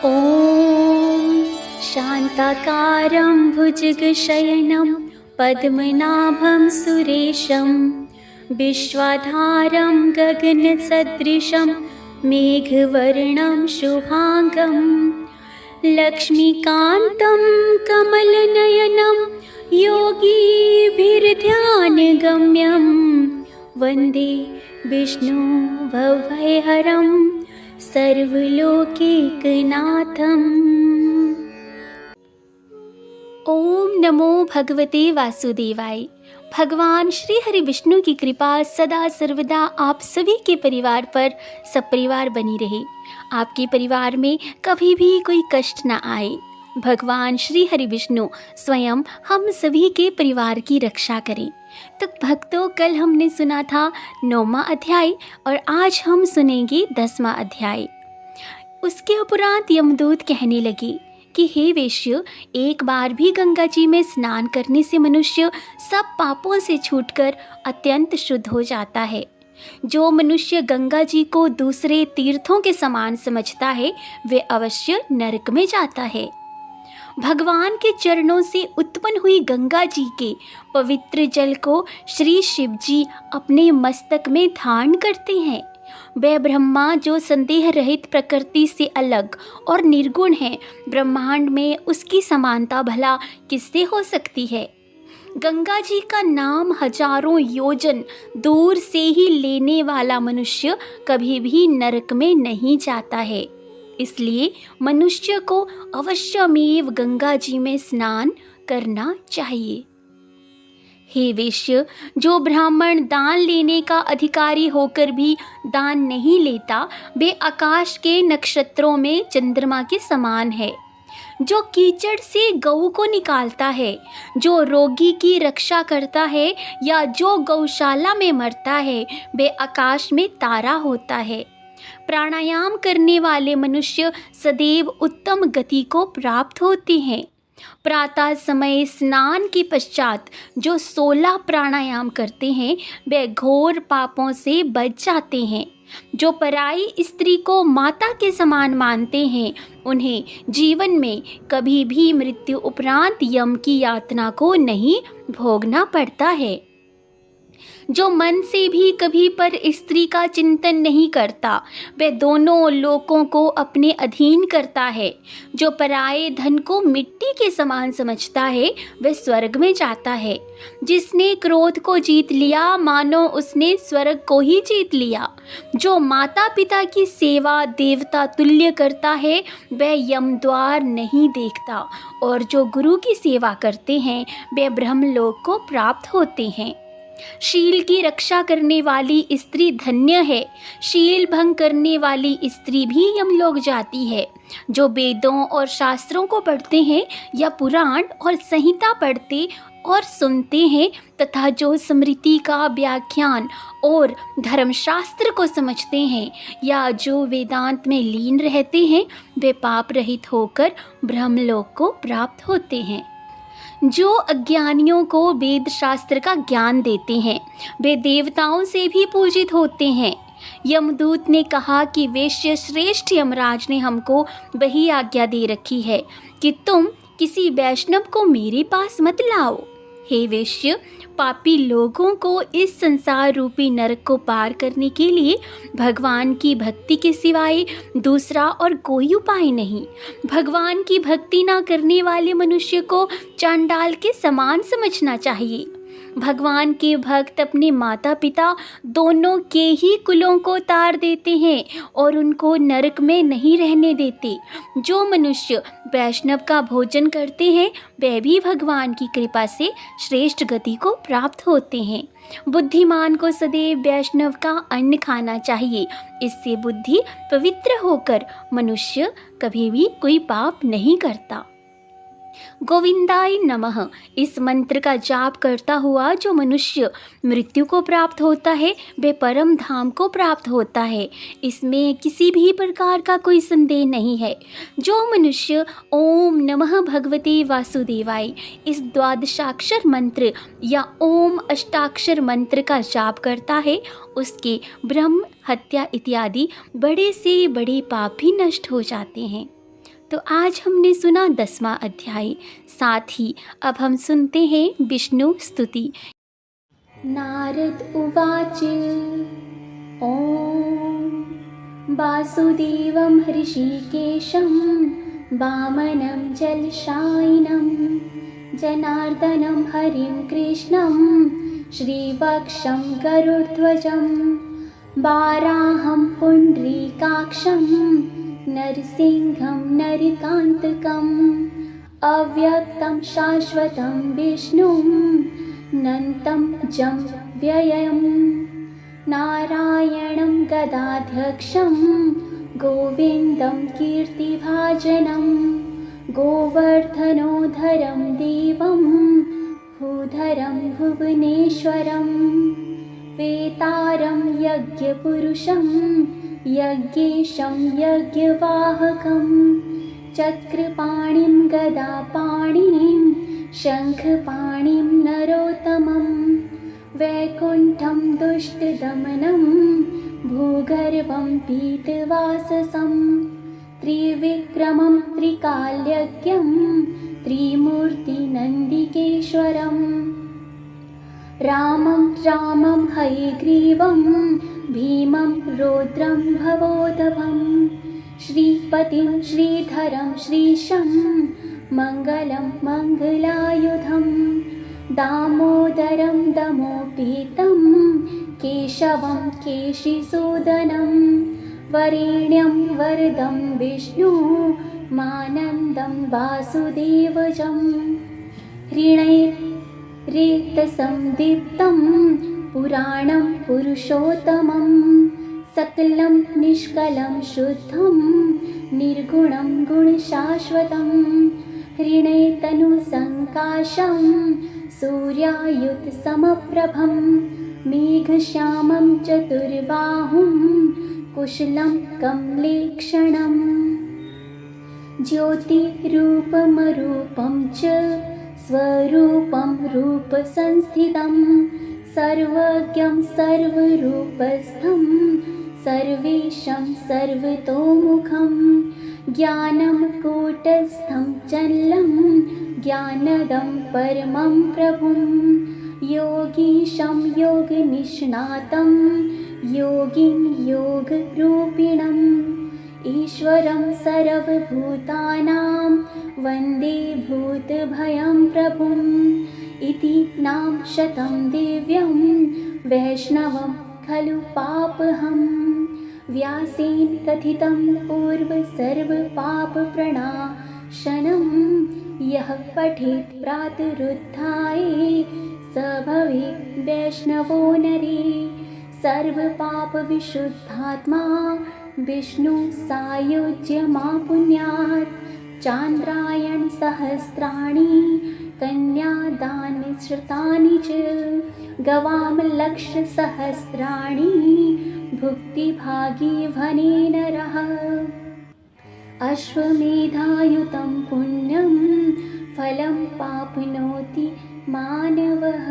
ॐ शान्ताकारं भुजगशयनं पद्मनाभं सुरेशं विश्वाधारं गगनसदृशं मेघवर्णं शुभाङ्गं लक्ष्मीकान्तं कमलनयनं योगिभिर्ध्यानगम्यं वन्दे विष्णु भवभयहरं सर्वलोकैकनाथम्। ओम नमो भगवते वासुदेवाय। भगवान श्री हरि विष्णु की कृपा सदा सर्वदा आप सभी के परिवार पर सपरिवार बनी रहे। आपके परिवार में कभी भी कोई कष्ट न आए। भगवान श्री हरि विष्णु स्वयं हम सभी के परिवार की रक्षा करें। तो भक्तों, कल हमने सुना था 9वां अध्याय और आज हम सुनेंगे 10वां अध्याय। उसके उपरांत यमदूत कहने लगे कि हे वेश्य, एक बार भी गंगा जी में स्नान करने से मनुष्य सब पापों से छूटकर अत्यंत शुद्ध हो जाता है। जो मनुष्य गंगा जी को दूसरे तीर्थों के समान समझता है वे अवश्य नरक में जाता है। भगवान के चरणों से उत्पन्न हुई गंगा जी के पवित्र जल को श्री शिव जी अपने मस्तक में धारण करते हैं। वह ब्रह्मा जो संदेह रहित प्रकृति से अलग और निर्गुण है, ब्रह्मांड में उसकी समानता भला किससे हो सकती है। गंगा जी का नाम हजारों योजन दूर से ही लेने वाला मनुष्य कभी भी नरक में नहीं जाता है। इसलिए मनुष्य को अवश्यमेव गंगा जी में स्नान करना चाहिए। हे वेश्य, जो ब्राह्मण दान लेने का अधिकारी होकर भी दान नहीं लेता वे आकाश के नक्षत्रों में चंद्रमा के समान है। जो कीचड़ से गऊ को निकालता है, जो रोगी की रक्षा करता है या जो गौशाला में मरता है वे आकाश में तारा होता है। प्राणायाम करने वाले मनुष्य सदैव उत्तम गति को प्राप्त होते हैं। प्रातः समय स्नान के पश्चात जो 16 प्राणायाम करते हैं वे घोर पापों से बच जाते हैं। जो पराई स्त्री को माता के समान मानते हैं उन्हें जीवन में कभी भी मृत्यु उपरांत यम की यातना को नहीं भोगना पड़ता है। जो मन से भी कभी पर स्त्री का चिंतन नहीं करता वह दोनों लोकों को अपने अधीन करता है। जो पराये धन को मिट्टी के समान समझता है वह स्वर्ग में जाता है। जिसने क्रोध को जीत लिया मानो उसने स्वर्ग को ही जीत लिया। जो माता पिता की सेवा देवता तुल्य करता है वह यम द्वार नहीं देखता और जो गुरु की सेवा करते हैं वे ब्रह्मलोक को प्राप्त होते हैं। शील की रक्षा करने वाली स्त्री धन्य है। शील भंग करने वाली स्त्री भी यमलोक जाती है। जो वेदों और शास्त्रों को पढ़ते हैं या पुराण और संहिता पढ़ते और सुनते हैं तथा जो स्मृति का व्याख्यान और धर्मशास्त्र को समझते हैं या जो वेदांत में लीन रहते हैं वे पाप रहित होकर ब्रह्मलोक को प्राप्त होते हैं। जो अज्ञानियों को वेद शास्त्र का ज्ञान देते हैं वे देवताओं से भी पूजित होते हैं। यमदूत ने कहा कि वेश्य श्रेष्ठ यमराज ने हमको वही आज्ञा दे रखी है कि तुम किसी वैष्णव को मेरे पास मत लाओ। हे वेश्य, पापी लोगों को इस संसार रूपी नरक को पार करने के लिए भगवान की भक्ति के सिवाय दूसरा और कोई उपाय नहीं। भगवान की भक्ति ना करने वाले मनुष्य को चांडाल के समान समझना चाहिए। भगवान के भक्त अपने माता पिता दोनों के ही कुलों को तार देते हैं और उनको नरक में नहीं रहने देते। जो मनुष्य वैष्णव का भोजन करते हैं वे भी भगवान की कृपा से श्रेष्ठ गति को प्राप्त होते हैं। बुद्धिमान को सदैव वैष्णव का अन्न खाना चाहिए। इससे बुद्धि पवित्र होकर मनुष्य कभी भी कोई पाप नहीं करता। गोविंदाय नमः इस मंत्र का जाप करता हुआ जो मनुष्य मृत्यु को प्राप्त होता है वे परम धाम को प्राप्त होता है। इसमें किसी भी प्रकार का कोई संदेह नहीं है। जो मनुष्य ओम नमः भगवते वासुदेवाय इस द्वादशाक्षर मंत्र या ओम अष्टाक्षर मंत्र का जाप करता है उसके ब्रह्म हत्या इत्यादि बड़े से बड़े पाप भी नष्ट हो जाते हैं। तो आज हमने सुना 10वां अध्याय, साथ ही अब हम सुनते हैं विष्णु स्तुति। नारद उवाच ॐ वासुदेवं हृषीकेशं वामनं जलशायिनं जनार्दनं हरिं कृष्णं श्रीवक्षं गरुड्ध्वजं वाराहं पुण्डरीकाक्षं नरसिंहं नरकान्तकम् अव्यक्तं शाश्वतं विष्णुं नन्तं जं व्ययम् नारायणं गदाध्यक्षं गोविन्दं कीर्तिभाजनं गोवर्धनोधरं देवं भूधरं भुवनेश्वरं वेतारं यज्ञपुरुषं यज्ञेशं यज्ञवाहकं चक्रपाणिं गदापाणिं शङ्खपाणिं नरोत्तमं वैकुण्ठं दुष्टदमनं भूगर्भं पीतवाससं त्रिविक्रमं त्रिकालज्ञं त्रिमूर्तिनन्दिकेश्वरं रामं हयग्रीवं भीमं रौद्रं भवोधभं श्रीपतिं श्रीधरं श्रीशं मङ्गलं मङ्गलायुधं दामोदरं दमोपीतं केशवं केशिसूदनं वरेण्यं वरदं विष्णु मानन्दं वासुदेवजं हृणैरेतसंदीप्तं पुराणं पुरुषोत्तमं सकलं निष्कलं शुद्धं निर्गुणं गुणशाश्वतं हृणैतनुसङ्काशं सूर्यायुतसमप्रभं मेघश्यामं चतुर्बाहुं कुशलं कमलेक्षणं ज्योतिरूपमरूपं च स्वरूपं रूपसंस्थितं सर्वज्ञं सर्वरूपस्थं सर्वेशं सर्वतोमुखं ज्ञानं कूटस्थं चलं ज्ञानदं परमं प्रभुं योगीशं योगनिष्णातं योगिं योगरूपिणम् ईश्वरं सर्वभूतानां वन्दे भूतभयं प्रभुम् इति नाम शतं दिव्यं वैष्णवं खलु पापहं व्यासेन कथितं पूर्व सर्वपापप्रणाशनं यः पठेत् प्रातरुत्थाय स भवेत् वैष्णवो नरे सर्वपापविशुद्धात्मा विष्णु सायुज्यमापुण्यात् चान्द्रायण सहस्राणि कन्यादानश्रुतानि च गवां लक्षसहस्राणि भुक्तिभागी भने नरः अश्वमेधायुतं पुण्यं फलं प्राप्नोति मानवः।